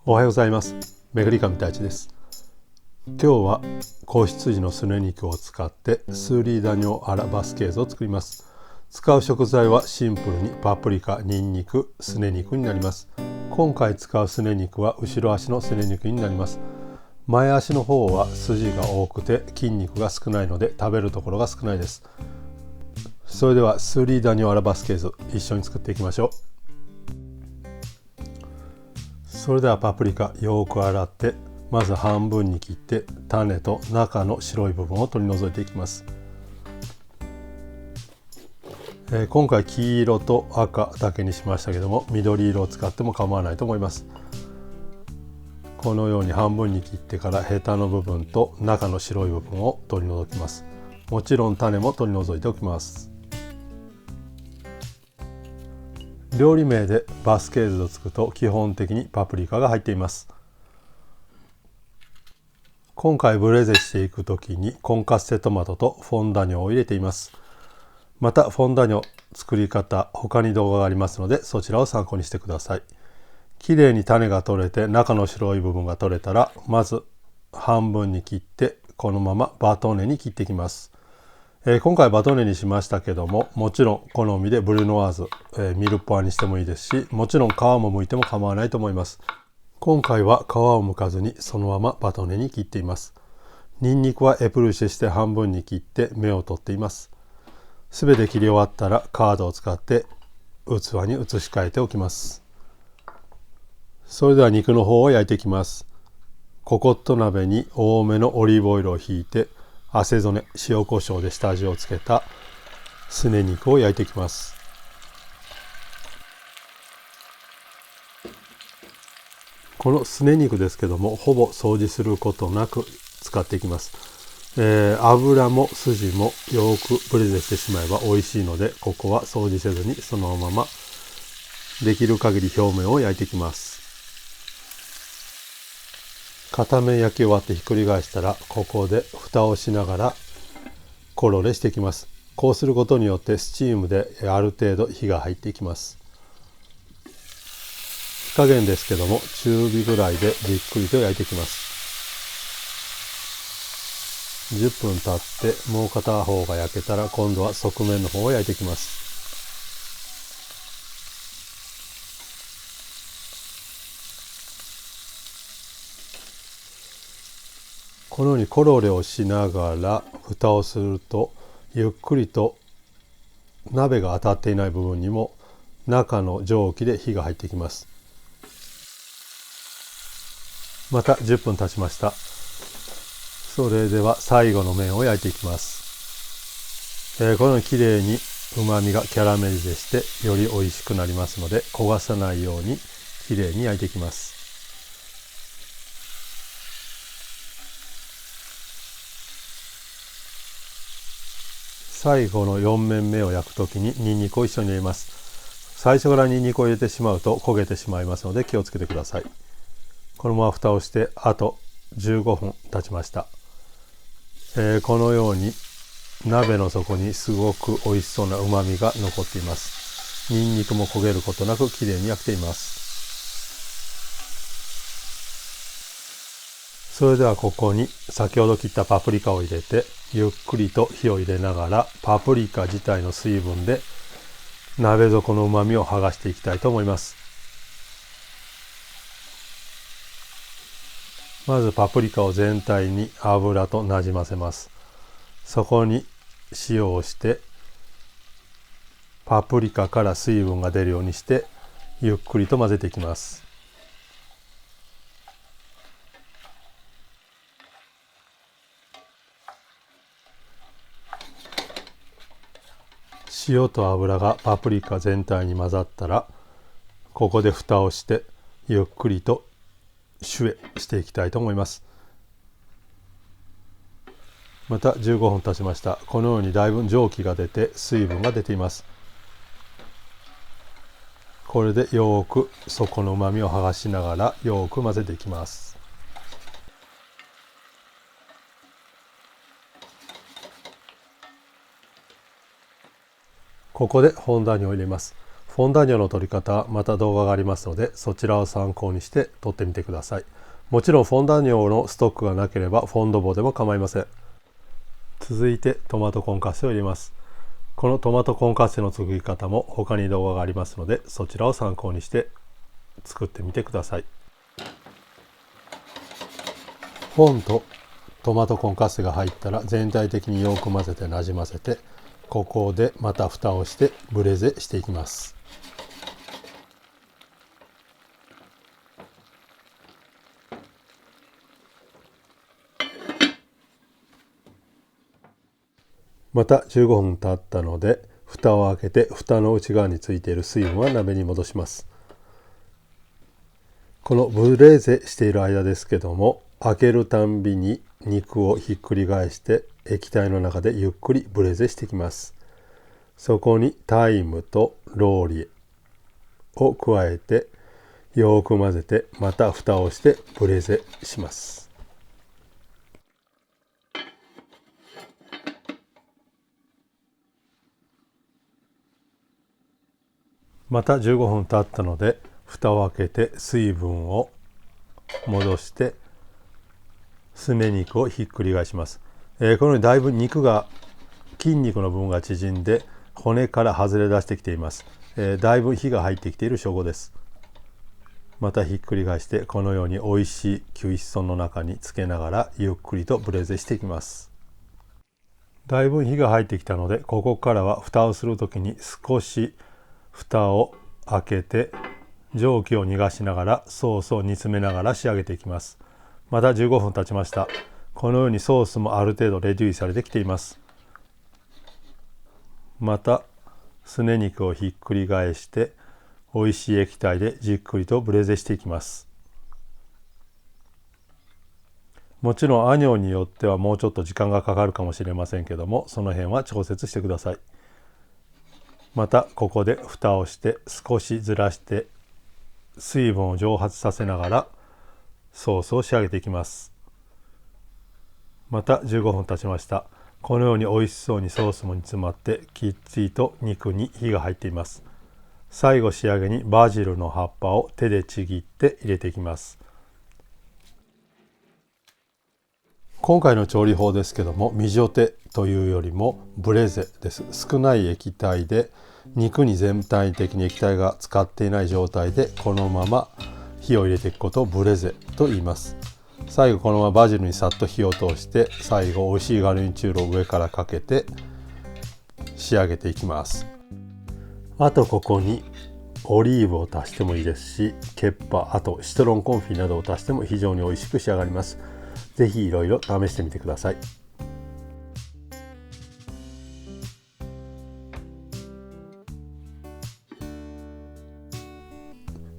おはようございます。めぐりかみたいちです。今日は子羊のすね肉を使ってスーリーダニョアラバスケーズを作ります。使う食材はシンプルにパプリカ、ニンニク、すね肉になります。今回使うすね肉は後ろ足のすね肉になります。前足の方は筋が多くて筋肉が少ないので食べるところが少ないです。それではスーリーダニョアラバスケーズ一緒に作っていきましょう。それではパプリカよく洗ってまず半分に切って種と中の白い部分を取り除いていきます。今回黄色と赤だけにしましたけども、緑色を使っても構わないと思います。このように半分に切ってからヘタの部分と中の白い部分を取り除きます。もちろん種も取り除いておきます。料理名でバスケーズとつくと基本的にパプリカが入っています。今回ブレゼしていくときにコンカッセトマトとフォンダニョを入れています。またフォンダニョ作り方他に動画がありますのでそちらを参考にしてください。きれいに種が取れて中の白い部分が取れたらまず半分に切ってこのままバトネに切っていきます。今回バトネにしましたけども、もちろん好みでブルノワーズ、ミルポアにしてもいいですし、もちろん皮も剥いても構わないと思います。今回は皮を剥かずにそのままバトネに切っています。ニンニクはエプルシェして半分に切って芽を取っています。すべて切り終わったらカードを使って器に移し替えておきます。それでは肉の方を焼いていきます。ココット鍋に多めのオリーブオイルをひいて汗染め、塩コショウで下味をつけたすね肉を焼いていきます。このすね肉ですけどもほぼ掃除することなく使っていきます。油も筋もよくブレゼしてしまえば美味しいので、ここは掃除せずにそのままできる限り表面を焼いていきます。片面焼き終わってひっくり返したらここで蓋をしながらコロレしていきます。こうすることによってスチームである程度火が入っていきます。火加減ですけども中火ぐらいでじっくりと焼いていきます。10分経ってもう片方が焼けたら今度は側面の方を焼いていきます。このようにコロレをしながら蓋をするとゆっくりと鍋が当たっていない部分にも中の蒸気で火が入ってきます。また10分経ちました。それでは最後の面を焼いていきます。このようにきれいにうまみがキャラメリゼしてより美味しくなりますので焦がさないようにきれいに焼いていきます。最後の4面目を焼くときにニンニクを一緒に入れます。最初からニンニクを入れてしまうと焦げてしまいますので気をつけてください。このまま蓋をしてあと15分経ちました。このように鍋の底にすごく美味しそうなうまみが残っています。ニンニクも焦げることなくきれいに焼けています。それではここに先ほど切ったパプリカを入れてゆっくりと火を入れながらパプリカ自体の水分で鍋底のうまみを剥がしていきたいと思います。まずパプリカを全体に油となじませます。そこに塩をしてパプリカから水分が出るようにしてゆっくりと混ぜていきます。塩と油がパプリカ全体に混ざったらここで蓋をしてゆっくりとシュエしていきたいと思います。また15分経ちました。このようにだいぶ蒸気が出て水分が出ています。これでよく底のうまみを剥がしながらよく混ぜていきます。ここでフォンダーニョを入れます。フォンダーニョの取り方また動画がありますので、そちらを参考にして取ってみてください。もちろんフォンダーニョのストックがなければフォンドボーでも構いません。続いてトマトコンカッセを入れます。このトマトコンカッセの作り方も他に動画がありますので、そちらを参考にして作ってみてください。フォンとトマトコンカッセが入ったら全体的によく混ぜてなじませて、ここでまた蓋をしてブレゼしていきます。また15分経ったので蓋を開けて、蓋の内側についている水分は鍋に戻します。このブレーゼしている間ですけども、開けるたんびに肉をひっくり返して液体の中でゆっくりブレーゼしていきます。そこにタイムとローリエを加えてよく混ぜて、また蓋をしてブレーゼします。また15分経ったので蓋を開けて水分を戻してすね肉をひっくり返します。このようにだいぶ肉が、筋肉の部分が縮んで骨から外れ出してきています。だいぶ火が入ってきている証拠です。またひっくり返してこのように美味しいキウイシソンの中につけながらゆっくりとブレーゼしていきます。だいぶ火が入ってきたので、ここからは蓋をするときに少し蓋を開けて蒸気を逃がしながらソースを煮詰めながら仕上げていきます。また15分経ちました。このようにソースもある程度レデューされてきています。またすね肉をひっくり返して美味しい液体でじっくりとブレゼしていきます。もちろんアニョンによってはもうちょっと時間がかかるかもしれませんけども、その辺は調節してください。またここで蓋をして少しずらして水分を蒸発させながらソースを仕上げていきます。また15分経ちました。このように美味しそうにソースも煮詰まってきっちりと肉に火が入っています。最後仕上げにバジルの葉っぱを手でちぎって入れていきます。今回の調理法ですけども、ミジョテというよりもブレゼです。少ない液体で肉に全体的に液体が浸かっていない状態でこのまま火を入れていくことをブレゼと言います。最後このままバジルにさっと火を通して、最後美味しいガルニチュールを上からかけて仕上げていきます。あとここにオリーブを足してもいいですし、ケッパー、あとシトロンコンフィなどを足しても非常に美味しく仕上がります。ぜひいろいろ試してみてください。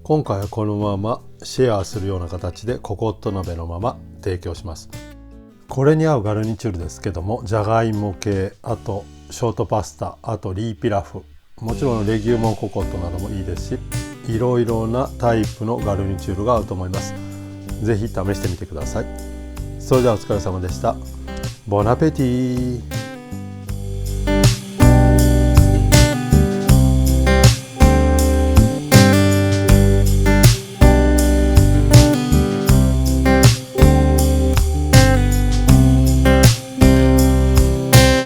今回はこのままシェアするような形でココット鍋のまま提供します。これに合うガルニチュールですけども、じゃがいも系、あとショートパスタ、あとリーピラフ、もちろんレギューモンココットなどもいいですし、いろいろなタイプのガルニチュールが合うと思います。ぜひ試してみてください。それではお疲れ様でした。ボナペティー。